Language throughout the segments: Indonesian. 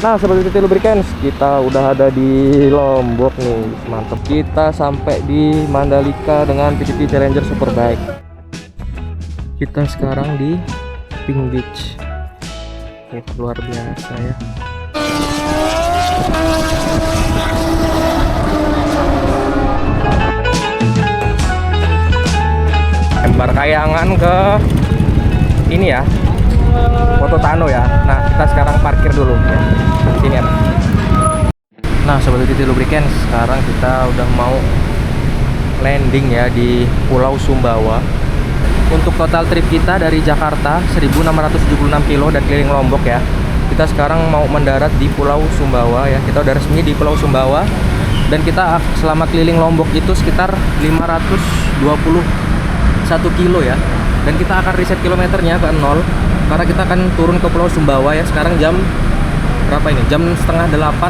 Nah, Sobat BTT Lubricants, kita udah ada di Lombok nih. Mantep, kita sampai di Mandalika dengan PTT Challenger Superbike. Kita sekarang di Pink Beach. Ini luar biasa ya. Lempar kayangan ke ini ya, Foto Tano ya. Nah, kita sekarang parkir dulu ya. Sini ya. Nah, Sobat BTT Lubricants, sekarang kita udah mau landing ya di Pulau Sumbawa. Untuk total trip kita dari Jakarta 1676 kilo dan keliling Lombok ya. Kita sekarang mau mendarat di Pulau Sumbawa ya. Kita udah resmi di Pulau Sumbawa dan kita selama keliling Lombok itu sekitar 521 kilo ya. Dan kita akan reset kilometernya ke 0 karena kita akan turun ke Pulau Sumbawa ya. Sekarang jam berapa ini? Jam setengah 8,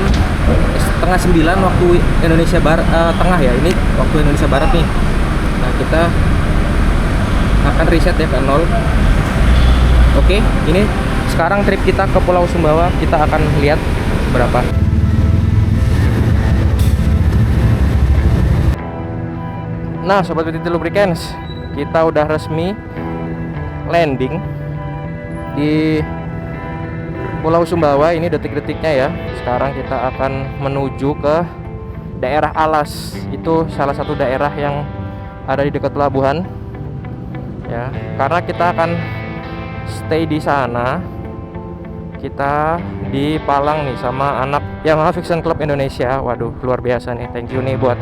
setengah 9 waktu Indonesia Barat, tengah ya. Ini waktu Indonesia Barat nih. Nah, kita akan reset ya ke 0. Oke, ini sekarang trip kita ke Pulau Sumbawa. Kita akan lihat berapa. Nah, Sobat BTT Lubricants, kita udah resmi landing di Pulau Sumbawa. Ini detik-detiknya ya. Sekarang kita akan menuju ke daerah Alas. Itu salah satu daerah yang ada di dekat pelabuhan ya, karena kita akan stay di sana. Kita di Palang nih sama anak Yamaha Fiction Club Indonesia. Waduh, luar biasa nih. Thank you nih buat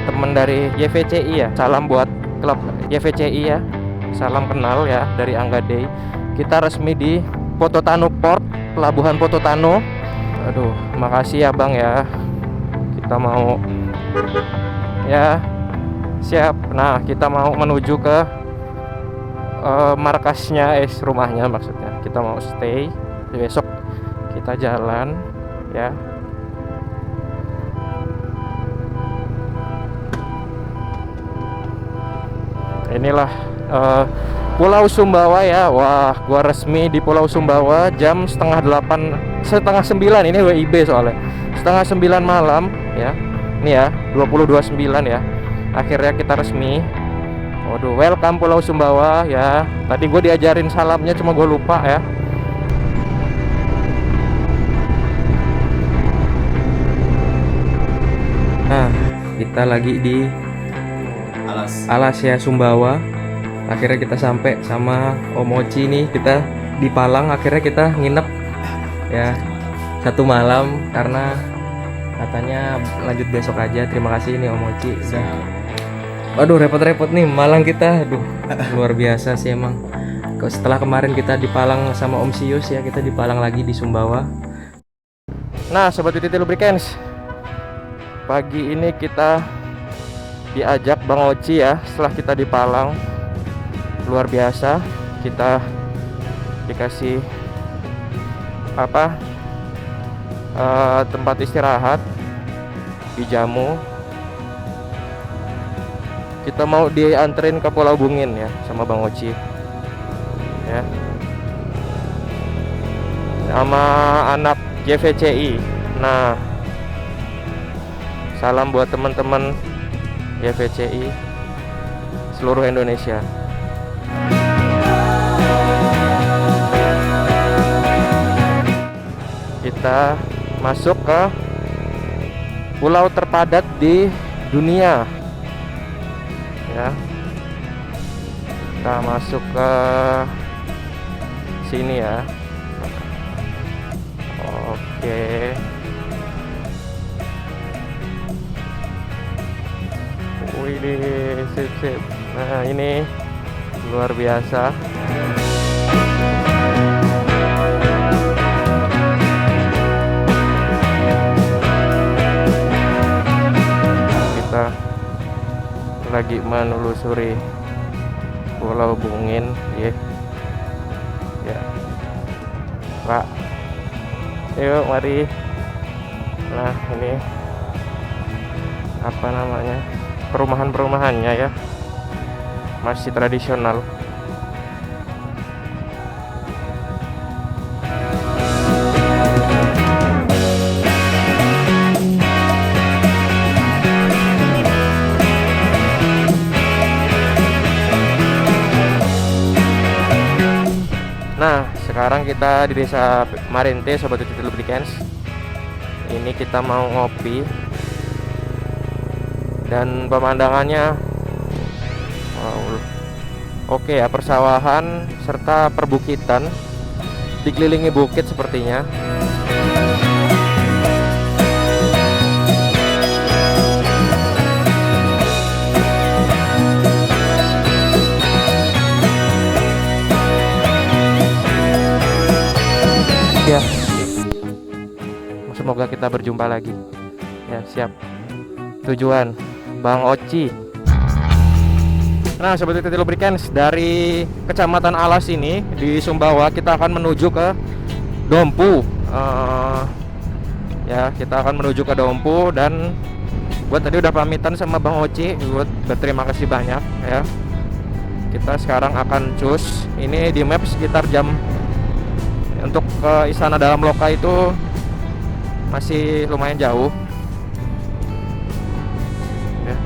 temen dari YVCI ya. Salam buat klub YVCI ya. Salam kenal ya dari Angga Day. Kita resmi di Foto Tano Port, pelabuhan Foto Tano. Aduh, makasih ya Bang ya. Kita mau ya, siap. Nah, kita mau menuju ke markasnya, rumahnya maksudnya. Kita mau stay, besok kita jalan ya. Inilah Pulau Sumbawa ya. Wah, gua resmi di Pulau Sumbawa jam setengah 8, setengah 9. Ini WIB soalnya setengah 9 malam ya. Ini ya 20.29 ya. Akhirnya kita resmi. Waduh, welcome Pulau Sumbawa ya. Tadi gue diajarin salamnya, cuma gue lupa ya. Nah, kita lagi di Alas ya, Sumbawa. Akhirnya kita sampai sama Om Oci nih. Kita di Palang, akhirnya kita nginep ya 1 malam karena katanya lanjut besok aja. Terima kasih nih Om Oci. Waduh, repot-repot nih Malang kita. Aduh, luar biasa sih emang. Setelah kemarin kita di Palang sama Om Sius ya, kita di Palang lagi di Sumbawa. Nah, Sobat BTT Lubricants, pagi ini kita diajak Bang Oci ya. Setelah kita di Palang, luar biasa. Kita dikasih apa, tempat istirahat, dijamu. Kita mau dianterin ke Pulau Bungin ya sama Bang Oci ya, sama anak YVCI. Nah, salam buat teman-teman YVCI seluruh Indonesia. Kita masuk ke pulau terpadat di dunia ya. Kita masuk ke sini ya. Oke. Wih, sip. Nah, ini luar biasa. Kita lagi menelusuri Pulau Bungin ya. Pak, yuk mari. Nah, ini apa namanya, perumahan-perumahannya ya, masih tradisional. Nah, sekarang kita di Desa Marente, Sobat Titik Lubricants. Ini kita mau ngopi dan pemandangannya oke ya, persawahan serta perbukitan, dikelilingi bukit sepertinya. Ya, semoga kita berjumpa lagi. Ya, siap. Tujuan Bang Oci. Nah, Sobat Titik Lubricants, dari Kecamatan Alas ini di Sumbawa kita akan menuju ke Dompu. Ya, kita akan menuju ke Dompu, dan gue tadi udah pamitan sama Bang Oci. Gue berterima kasih banyak ya. Kita sekarang akan cus. Ini di map sekitar jam, untuk ke Istana Dalam Loka itu masih lumayan jauh ya.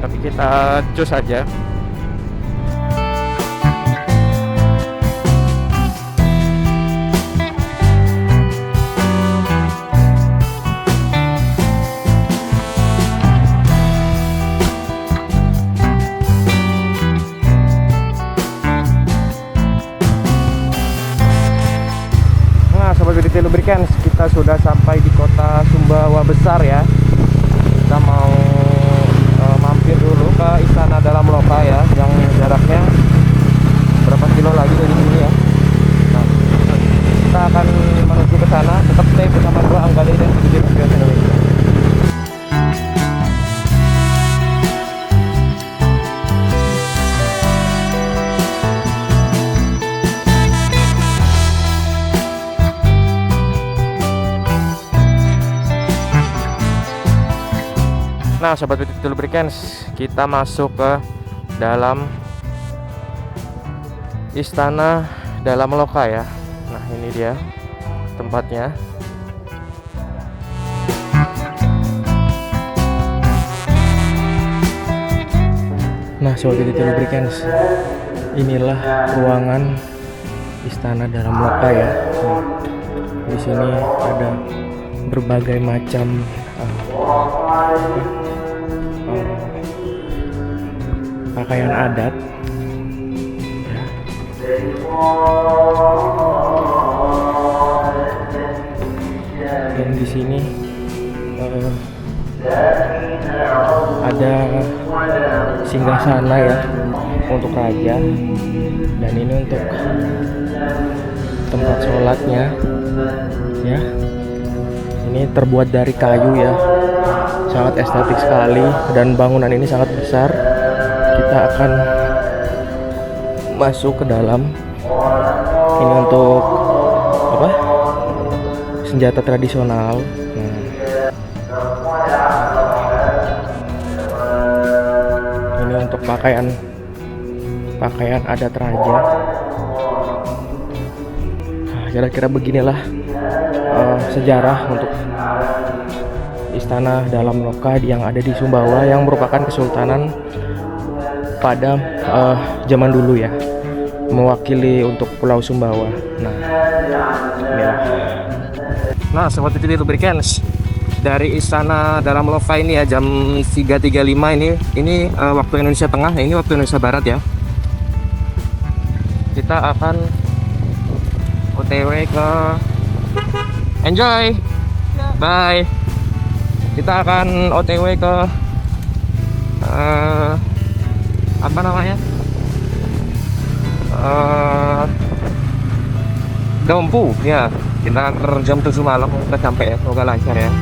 Tapi kita cus aja. Sobat Titik Lubricants, kita sudah sampai di kota Sumbawa besar ya. Kita mau mampir dulu ke Istana Dalam Loka ya, yang jaraknya berapa kilo lagi dari sini ya. Nah, kita akan menuju ke sana. Tetap stay bersama gua Anggali dan Titik Lubricants Indonesia. Nah, Sobat Titik Lubricants, kita masuk ke dalam Istana Dalam Loka ya. Nah, ini dia tempatnya. Nah, Sobat Titik Lubricants, inilah ruangan Istana Dalam Loka ya. Nah, di sini ada berbagai macam pakaian adat ya. Dan di sini ada singgasana ya untuk raja, dan ini untuk tempat sholatnya ya. Ini terbuat dari kayu ya, sangat estetik sekali, dan bangunan ini sangat besar. Kita akan masuk ke dalam. Ini untuk apa? Senjata tradisional. Ini untuk pakaian adat raja. Nah, kira-kira beginilah sejarah untuk Istana Dalam Loka yang ada di Sumbawa, yang merupakan kesultanan pada zaman dulu ya, mewakili untuk Pulau Sumbawa. Nah, inilah. Nah, Sobat Titik Lubricants, dari Istana Dalam Loka ini ya, jam 3.35 ini waktu Indonesia Tengah, ini waktu Indonesia Barat ya. Kita akan OTW ke enjoy. Bye. Kita akan OTW ke apa namanya? Dompu ya. Kita jam 7 malam kita sampai ya. Semoga lancar ya.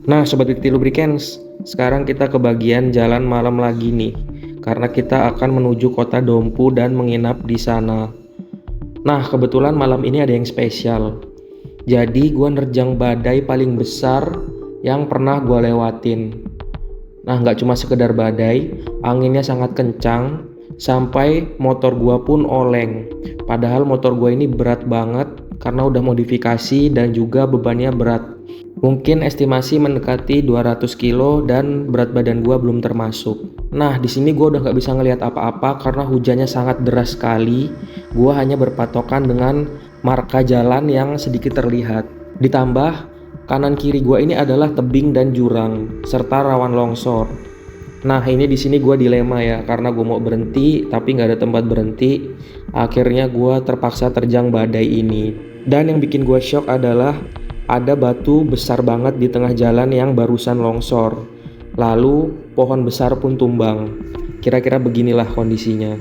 Nah, Sobat Witty Lubricants, sekarang kita ke bagian jalan malam lagi nih, karena kita akan menuju kota Dompu dan menginap di sana. Nah, kebetulan malam ini ada yang spesial. Jadi, gua nerjang badai paling besar yang pernah gua lewatin. Nah, nggak cuma sekedar badai, anginnya sangat kencang, sampai motor gua pun oleng. Padahal motor gua ini berat banget, karena udah modifikasi dan juga bebannya berat. Mungkin estimasi mendekati 200 kilo dan berat badan gua belum termasuk. Nah, di sini gua udah nggak bisa ngelihat apa-apa karena hujannya sangat deras sekali. Gua hanya berpatokan dengan marka jalan yang sedikit terlihat. Ditambah kanan kiri gua ini adalah tebing dan jurang serta rawan longsor. Nah, ini di sini gua dilema ya, karena gua mau berhenti tapi nggak ada tempat berhenti. Akhirnya gua terpaksa terjang badai ini. Dan yang bikin gua shock adalah ada batu besar banget di tengah jalan yang barusan longsor. Lalu pohon besar pun tumbang. Kira-kira beginilah kondisinya.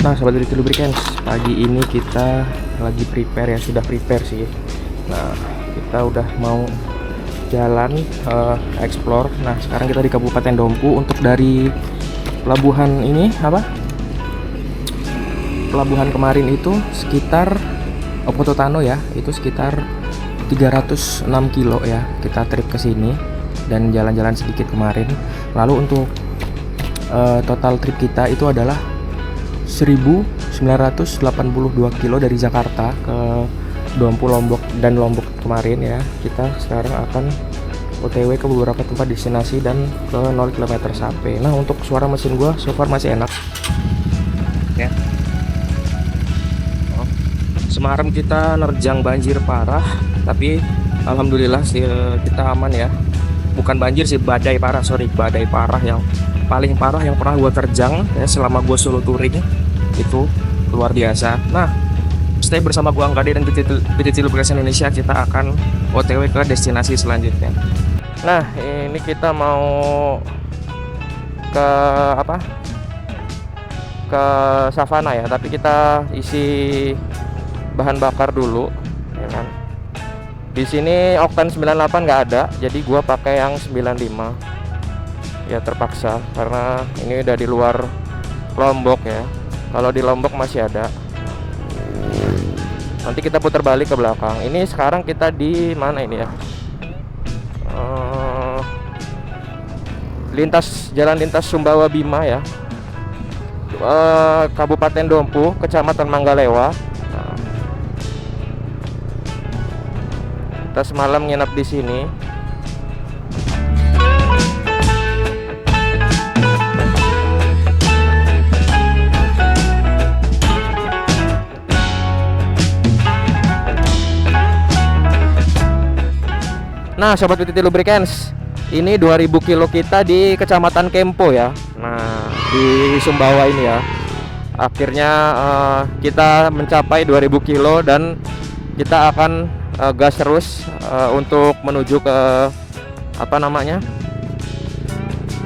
Nah, Sobat Witty Lubricants, pagi ini kita lagi prepare ya, sudah prepare sih. Nah, kita udah mau jalan explore. Nah, sekarang kita di Kabupaten Dompu. Untuk dari pelabuhan ini pelabuhan kemarin itu sekitar Opototano ya, itu sekitar 306 kilo ya. Kita trip ke sini dan jalan-jalan sedikit kemarin. Lalu untuk total trip kita itu adalah 1982 kilo dari Jakarta ke Dompu, Lombok dan Lombok kemarin ya. Kita sekarang akan OTW ke beberapa tempat destinasi dan ke 0 km sampai. Nah, untuk suara mesin gua so far masih enak ya. Semalam kita nerjang banjir parah, tapi alhamdulillah sih kita aman ya. Bukan banjir sih, badai parah, badai parah yang paling parah yang pernah gue terjang ya selama gue solo touring. Itu luar biasa. Nah, stay bersama gue Angga dan Witty Lubricants Indonesia. Kita akan OTW ke destinasi selanjutnya. Nah, ini kita mau ke ke savana ya, tapi kita isi bahan bakar dulu ya kan. Di sini oktan 98 nggak ada, jadi gua pakai yang 95 ya, terpaksa karena ini udah di luar Lombok ya. Kalau di Lombok masih ada. Nanti kita putar balik ke belakang. Ini sekarang kita di mana ini ya? Jalan lintas Sumbawa Bima ya. Kabupaten Dompu, Kecamatan Manggalewa. Kita semalam nginap di sini. Nah, Sobat Witty Lubricants, ini 2000 kilo kita di Kecamatan Kempo ya. Nah, di Sumbawa ini ya. Akhirnya kita mencapai 2000 kilo dan kita akan gas terus untuk menuju ke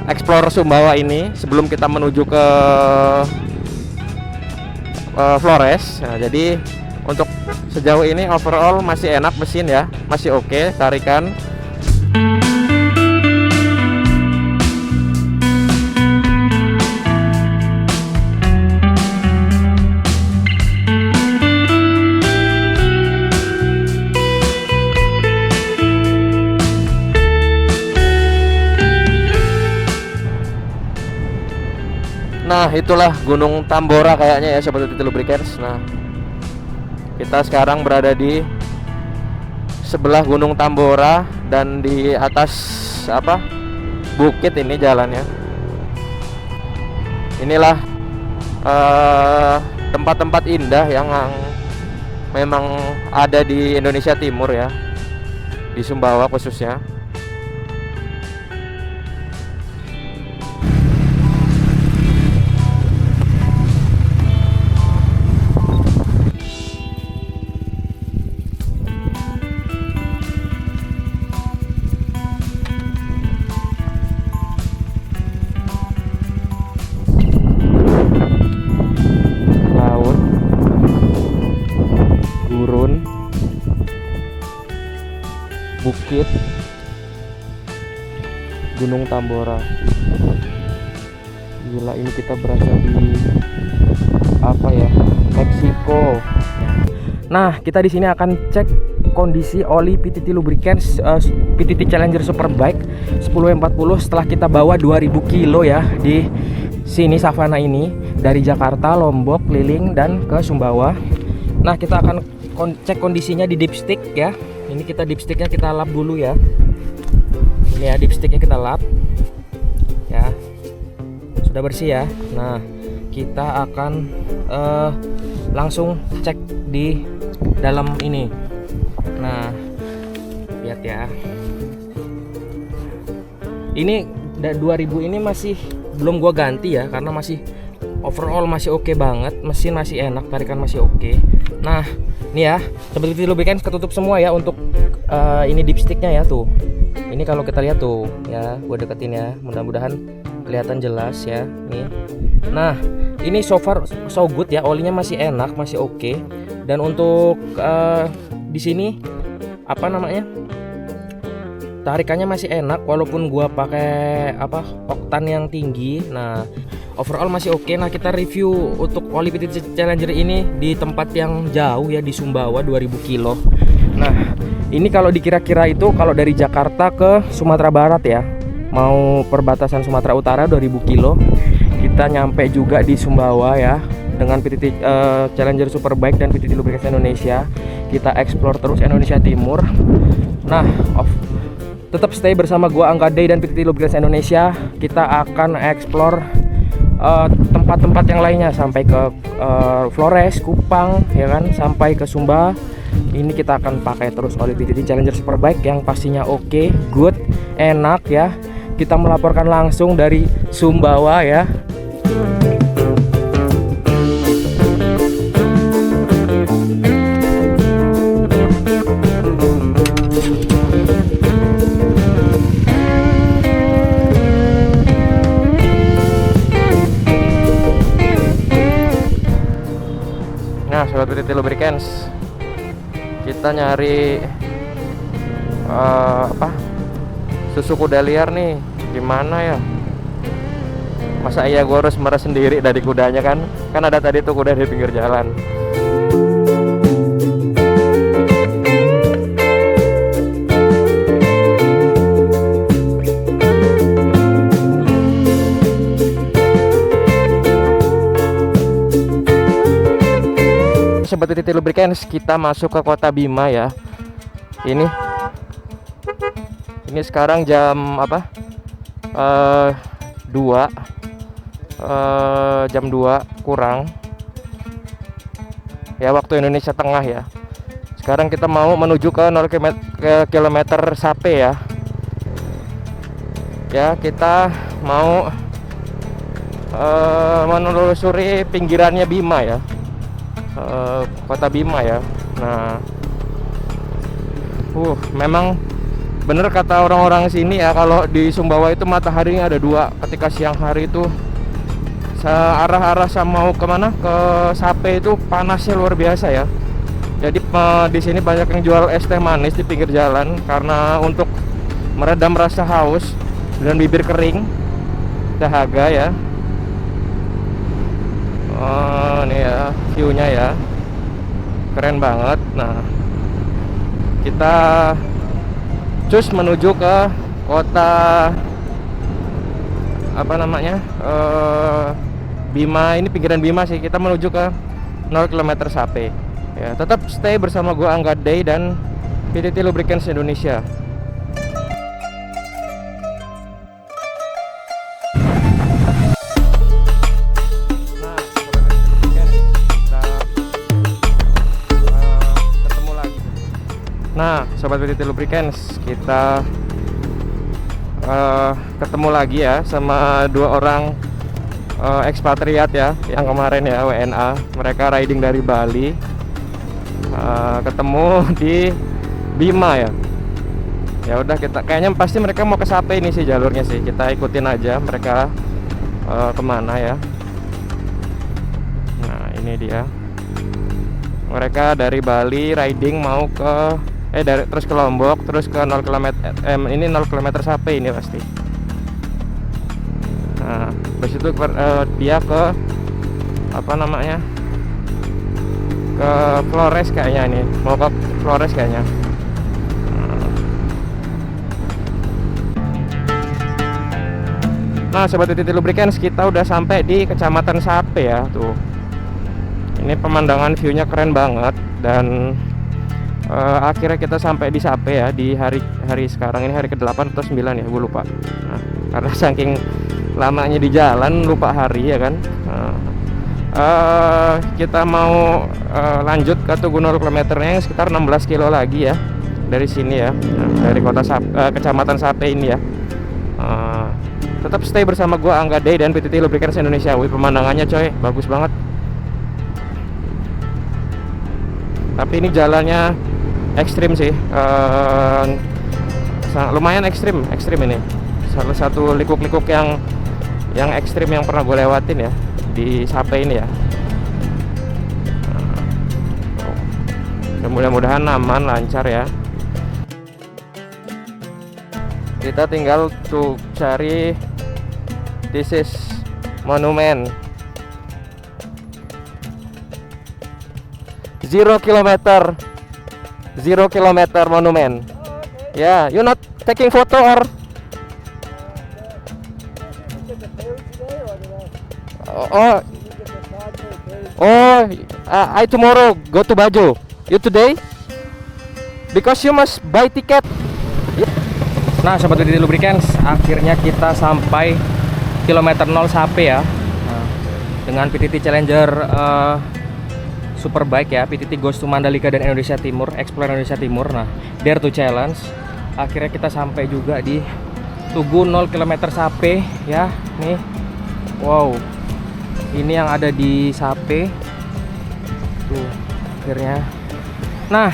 explore Sumbawa ini sebelum kita menuju ke Flores. Nah, jadi untuk sejauh ini overall masih enak mesin ya, masih oke tarikan. Nah, itulah Gunung Tambora kayaknya ya Sobat Witty Lubricants. Nah, kita sekarang berada di sebelah Gunung Tambora dan di atas bukit ini jalannya. inilah tempat-tempat indah yang memang ada di Indonesia Timur ya, di Sumbawa khususnya. Bukit, Gunung Tambora. Gila, ini kita berada di apa ya? Meksiko. Nah, kita di sini akan cek kondisi oli PTT Lubricants PTT Challenger Superbike 10W40 setelah kita bawa 2000 kilo ya di sini savana ini dari Jakarta, Lombok, keliling dan ke Sumbawa. Nah, kita akan cek kondisinya di dipstick ya. Ini kita dipsticknya kita lap dulu ya. Ini ya dipsticknya kita lap ya, sudah bersih ya. Nah, kita akan langsung cek di dalam ini. Nah, lihat ya, ini 2000 ini masih belum gua ganti ya, karena masih overall masih oke banget, mesin masih enak, tarikan masih oke. Nah, ini ya, seperti lubricants ketutup semua ya untuk ini dipsticknya ya tuh. Ini kalau kita lihat tuh ya, gue deketin ya, mudah-mudahan kelihatan jelas ya. Nih. Nah, ini so far so good ya, olinya masih enak, masih oke. Dan untuk di sini apa namanya? Tarikannya masih enak walaupun gua pakai oktan yang tinggi. Nah, overall masih oke. Nah, kita review untuk oli PTT Challenger ini di tempat yang jauh ya, di Sumbawa 2000 kilo. Nah, ini kalau dikira-kira itu kalau dari Jakarta ke Sumatera Barat ya, mau perbatasan Sumatera Utara 2000 kilo, kita nyampe juga di Sumbawa ya dengan PTT Challenger Superbike dan PTT Lubricants Indonesia. Kita explore terus Indonesia Timur. Nah, tetap stay bersama gua Angga Day dan PTT Lubricants Indonesia. Kita akan explore tempat-tempat yang lainnya sampai ke Flores, Kupang ya kan, sampai ke Sumba. Ini kita akan pakai terus oli PTT Challenger Superbike yang pastinya oke, good, enak ya. Kita melaporkan langsung dari Sumbawa ya. Nah, sobat PTT Lubricants, kita nyari susu kuda liar nih, gimana ya? Masa iya gue harus meres sendiri dari kudanya kan ada tadi tuh kuda di pinggir jalan. Sobat PTT Lubricants, kita masuk ke Kota Bima ya. Ini sekarang jam 2 jam 2 kurang ya, waktu Indonesia Tengah ya. Sekarang kita mau menuju ke 0 kilometer Sape ya. Ya, kita mau menelusuri pinggirannya Bima ya. Kota Bima ya. Nah, memang bener kata orang-orang sini ya, kalau di Sumbawa itu mataharinya ada dua. Ketika siang hari itu arah-arah mau kemana, ke Sape itu panasnya luar biasa ya. Jadi di sini banyak yang jual es teh manis di pinggir jalan karena untuk meredam rasa haus dan bibir kering, dahaga ya. Oh, ini ya view-nya ya, keren banget. Nah, kita cus menuju ke kota Bima. Ini pinggiran Bima sih. Kita menuju ke 0 km Sape ya. Tetap stay bersama gua Angga Day dan PTT Lubricants Indonesia. Sobat PTT Lubricants, kita ketemu lagi ya sama dua orang ekspatriat ya, yang kemarin ya WNA, mereka riding dari Bali, ketemu di Bima ya. Ya udah, kita kayaknya pasti mereka mau ke Sape ini sih jalurnya sih, kita ikutin aja mereka kemana ya. Nah ini dia, mereka dari Bali riding mau ke terus ke Lombok, terus ke 0 km ini 0 km Sape ini pasti. Nah habis itu dia ke apa namanya, ke Flores kayaknya, ini mau ke Flores kayaknya. Nah Sobat PTT Lubricants, kita udah sampai di Kecamatan Sape ya. Tuh, ini pemandangan view-nya keren banget. Dan akhirnya kita sampai di Sape ya, di hari sekarang ini hari ke-8 atau 9 ya, gue lupa. Nah, karena saking lamanya di jalan lupa hari ya kan. Kita mau lanjut ke Tugu 0 km-nya yang sekitar 16 kilo lagi ya dari sini ya. Nah, dari kota Kecamatan Sape ini ya. Tetap stay bersama gua Angga Day dan PTT Lubricants Indonesia. Wih, pemandangannya coy, bagus banget. Tapi ini jalannya ekstrim sih, lumayan ekstrim ini. Salah satu likuk-likuk yang ekstrim yang pernah gue lewatin ya di Sape ini ya. Mudah-mudahan aman, lancar ya. Kita tinggal tuh cari this is monumen 0 km monumen. Yeah, you not taking photo or? I tomorrow go to Bajo. You today? Because you must buy ticket. Nah Sobat PTT Lubricants, akhirnya kita sampai kilometer 0 Sape ya. Nah, dengan PTT Challenger Superbike ya, PTT Goes to Mandalika dan Indonesia Timur, Explore Indonesia Timur. Nah, Dare to Challenge. Akhirnya kita sampai juga di Tugu 0 km Sape ya. Nih, wow, ini yang ada di Sape. Tuh, akhirnya. Nah,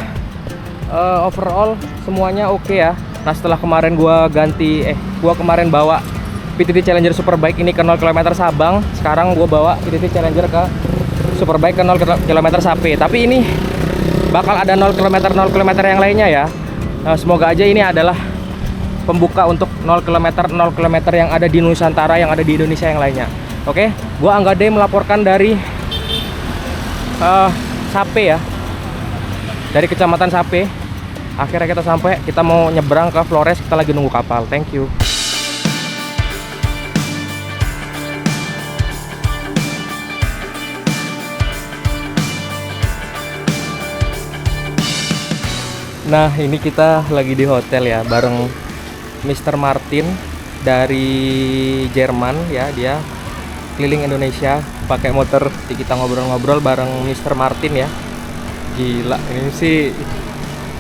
overall semuanya oke ya. Nah, setelah kemarin gua kemarin bawa PTT Challenger Superbike ini ke 0 km Sabang, sekarang gua bawa PTT Challenger ke Superbike ke 0 km Sape. Tapi ini bakal ada 0 km yang lainnya ya. Semoga aja ini adalah pembuka untuk 0 km yang ada di Nusantara, yang ada di Indonesia yang lainnya. Oke, gua Angga Day melaporkan dari Sape ya, dari Kecamatan Sape. Akhirnya kita sampai, kita mau nyebrang ke Flores, kita lagi nunggu kapal. Thank you. Nah ini kita lagi di hotel ya, bareng Mr. Martin dari Jerman ya. Dia keliling Indonesia pakai motor. Kita ngobrol-ngobrol bareng Mr. Martin ya. Gila, ini sih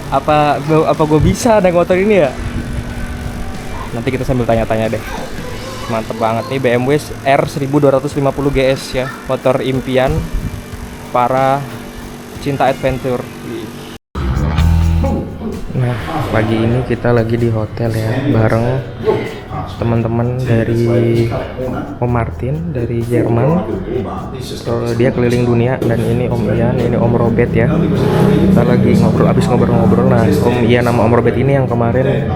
apa gue bisa naik motor ini ya? Nanti kita sambil tanya-tanya deh. Mantep banget nih, BMW R 1250 GS ya, motor impian para cinta adventure. Nah, pagi ini kita lagi di hotel ya, bareng teman-teman dari Om Martin dari Jerman. Dia keliling dunia, dan ini Om Ian, ini Om Robert ya. Kita lagi habis ngobrol-ngobrol. Nah, Om Ian sama Om Robert ini yang kemarin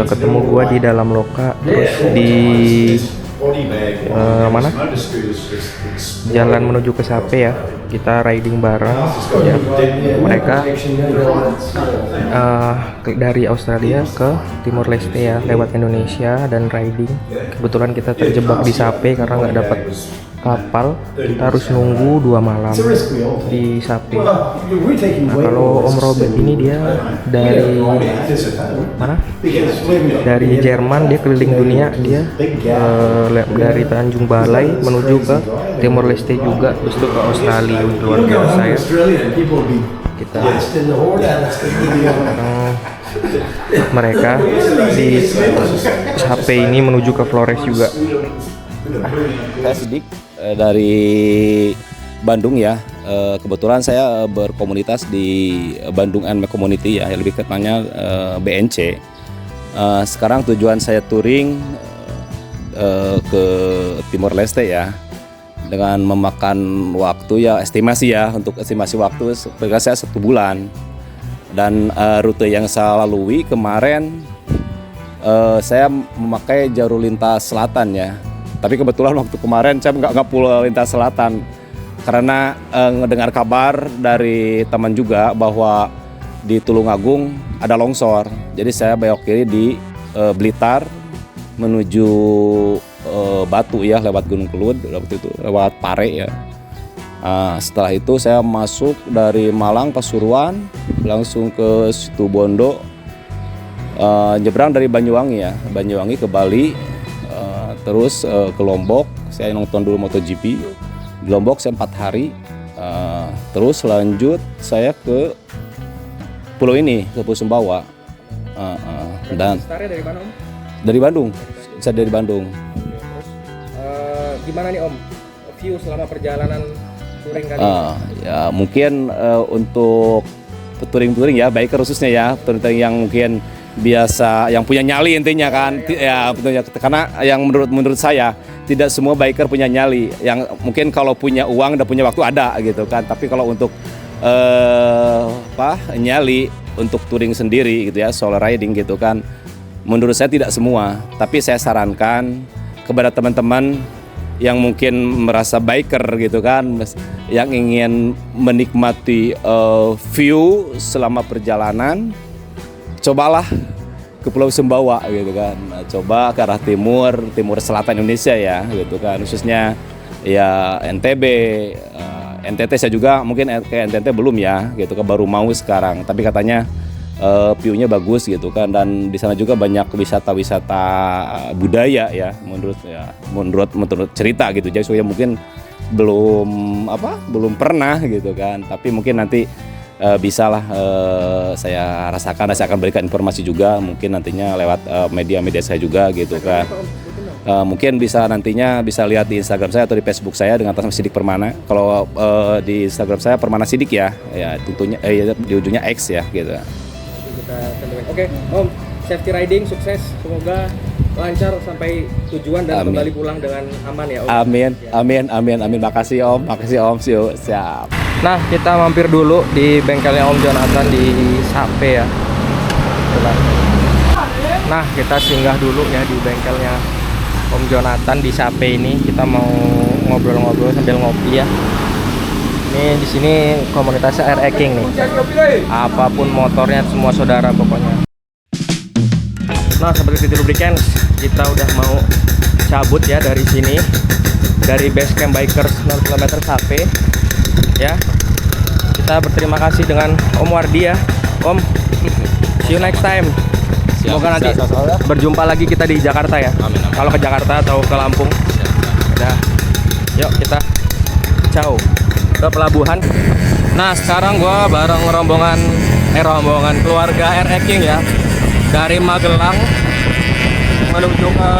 ketemu gua di dalam loka, terus di mana? Jalan menuju ke Sape ya. Kita riding bareng ya. Mereka dari Australia ke Timor Leste ya, lewat Indonesia dan riding. Kebetulan kita terjebak di Sape karena nggak dapat kapal, kita harus nunggu 2 malam di Sape. Nah, kalau Om Robert ini dia dari mana? Dari Jerman, dia keliling dunia. Dia dari Tanjung Balai menuju ke Timor Leste juga, terus itu ke Australia. Luar biasa ya. Kita mereka di Sape ini menuju ke Flores juga. Saya Sidik dari Bandung ya. Kebetulan saya berkomunitas di Bandung NMAX Community ya, lebih ketanya BNC. Sekarang tujuan saya touring ke Timor Leste ya, dengan memakan waktu ya, estimasi waktu kira saya 1 bulan. Dan rute yang saya lalui kemarin saya memakai jalur lintas selatan ya. Tapi kebetulan waktu kemarin saya nggak pulau lintas selatan karena ngedengar kabar dari teman juga bahwa di Tulungagung ada longsor. Jadi saya belok kiri di Blitar menuju Batu ya, lewat Gunung Kelud, lewat Pare ya. Setelah itu saya masuk dari Malang Pasuruan langsung ke Situbondo, nyebrang dari Banyuwangi ya, Banyuwangi ke Bali, terus ke Lombok. Saya nonton dulu MotoGP di Lombok, saya 4 hari, terus lanjut saya ke pulau ini, ke Pulau Sumbawa. Dan Startnya dari mana Om? dari Bandung, saya dari Bandung. Terus gimana nih Om view selama perjalanan touring kali ini? Ya mungkin untuk touring ya, biker khususnya ya, touring yang mungkin biasa, yang punya nyali intinya kan, ya betulnya, karena yang menurut saya tidak semua biker punya nyali. Yang mungkin kalau punya uang dan punya waktu ada gitu kan, tapi kalau untuk nyali untuk touring sendiri gitu ya, solo riding gitu kan, menurut saya tidak semua. Tapi saya sarankan kepada teman-teman yang mungkin merasa biker gitu kan, yang ingin menikmati view selama perjalanan, cobalah ke Pulau Sumbawa gitu kan. Coba ke arah timur selatan Indonesia ya gitu kan, khususnya ya NTB, NTT. Saya juga mungkin ke NTT belum ya gitu kan, baru mau sekarang, tapi katanya view-nya bagus gitu kan, dan di sana juga banyak wisata-wisata budaya ya, menurut cerita gitu. Jadi saya mungkin belum pernah gitu kan, tapi mungkin nanti bisalah saya rasakan, saya akan berikan informasi juga mungkin nantinya lewat media-media saya juga gitu kan. Mungkin nantinya bisa lihat di Instagram saya atau di Facebook saya dengan atas nama Sidik Permana. Kalau di Instagram saya Permana Sidik ya tentunya di ujungnya X ya gitu. Kita tentuin. Oke, Om, safety riding sukses, semoga lancar sampai tujuan dan kembali pulang dengan aman ya Om. Amin. Makasih Om. Siap. Nah, kita mampir dulu di bengkelnya Om Jonathan di Sape ya. Nah, kita singgah dulu ya di bengkelnya Om Jonathan di Sape ini. Kita mau ngobrol-ngobrol sambil ngopi ya. Ini di sini komunitasnya RE-King nih. Apapun motornya semua saudara pokoknya. Nah, seperti itu Lubricants, kita udah mau cabut ya dari sini, dari base camp bikers 9 km Sape ya. Kita berterima kasih dengan Om Wardi ya. Om, see you next time. Semoga nanti berjumpa lagi kita di Jakarta ya. Amin. Kalau ke Jakarta atau ke Lampung. Udah. Yuk kita ciao ke pelabuhan. Nah, sekarang gua bareng rombongan keluarga RE-King ya, dari Magelang menuju ke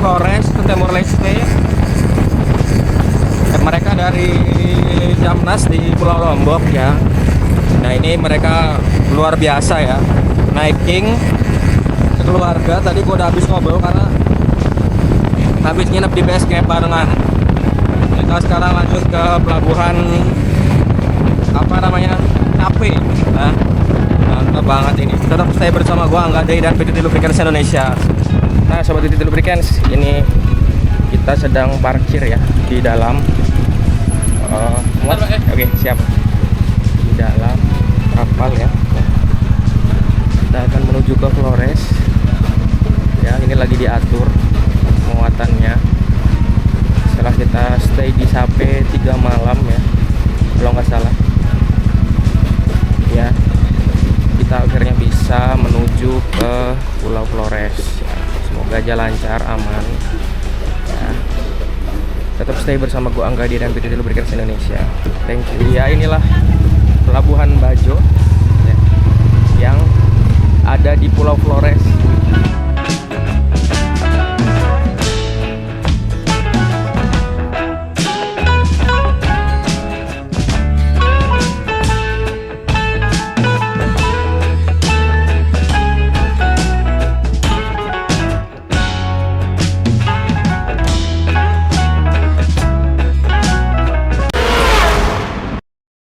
Flores, ke Timor Leste. Mereka dari Jamnas di Pulau Lombok ya. Nah, ini mereka luar biasa ya, naik King keluarga. Tadi gua udah habis ngobrol karena habis nginep di base camp barengan. Kita sekarang lanjut ke pelabuhan Sape. Nah, mantap banget ini. Tetap stay bersama gua Angga Day dan PTT Lubricants Indonesia. Nah, sobat PTT Lubricants, ini kita sedang parkir ya di dalam Oke, siap. Di dalam kapal ya. Kita akan menuju ke Flores. Ya, ini lagi diatur muatannya. Setelah kita stay di Sape 3 malam ya, kalau nggak salah ya, kita akhirnya bisa menuju ke Pulau Flores ya. Semoga aja lancar, aman ya. Tetap stay bersama gua Angga Di dan PTT Lubricants Indonesia. Thank you ya. Inilah Pelabuhan Bajo ya, yang ada di Pulau Flores.